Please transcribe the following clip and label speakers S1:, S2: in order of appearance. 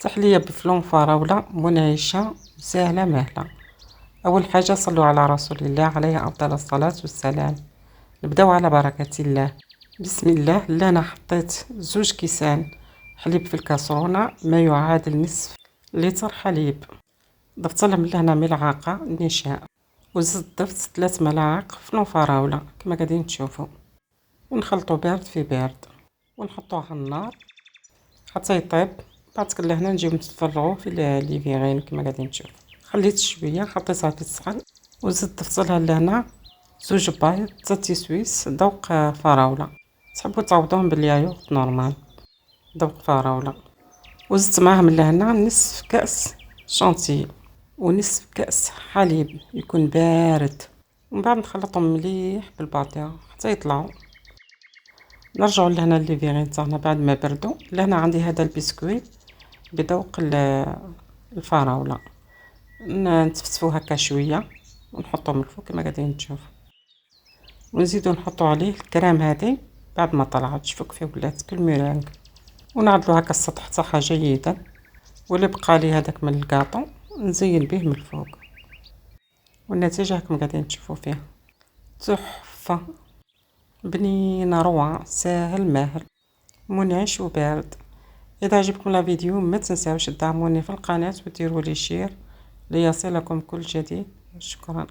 S1: تحلية بفلون فراولة منعشة سهلة مهلة. أول حاجة صلوا على رسول الله عليه أفضل الصلاة والسلام. نبداو على بركة الله. بسم الله. أنا حطيت 2 كيسان حليب في الكاسرونة، ما يعادل نصف لتر حليب. ضفت لهم لهنا ملعقة نشاء، وزدت ضفت 3 ملاعق فلون فراولة كما قاعدين تشوفوا، ونخلطو بارد في بارد ونحطوه على النار حتى يطيب. بعد كل هنا نجيو نفرغوه في ليفيغين كما قاعدين تشوفوا. خليت شويه، حطيتها في السخان وزدت ضفتلها لهنا 2 بيض، 3 سويس ذوق فراوله. تحبوا تعوضوهم بالياغورت نورمال ذوق فراوله. وزدت معاهم لهنا نصف كاس شانتي ونصف كاس حليب يكون بارد، ومن بعد نخلطهم مليح بالباطيره حتى يطلعوا. نرجعوا لهنا الليفيغين تاعنا بعد ما بردوا. لهنا عندي هذا البسكويت بذوق الفراوله، نتفتفو هكا شويه ونحطوه من الفوق كما قاعدين تشوفوا، ونزيدو نحطو عليه الكريم هذه بعد ما طلعت. شوفوا كيف ولات كالميرانغ، ونعدلو هكا السطح تاعها جيدا. واللي بقى لي هذاك من الكاطو نزين به من الفوق، والنتيجه كما قاعدين تشوفوا فيها تحفه بنينه روعه، ساهل ماهل منعش وبارد. اذا عجبكم لا فيديو ما تنساوش تدعموني في القناه وديروا لي شير ليصلكم كل جديد. شكرا.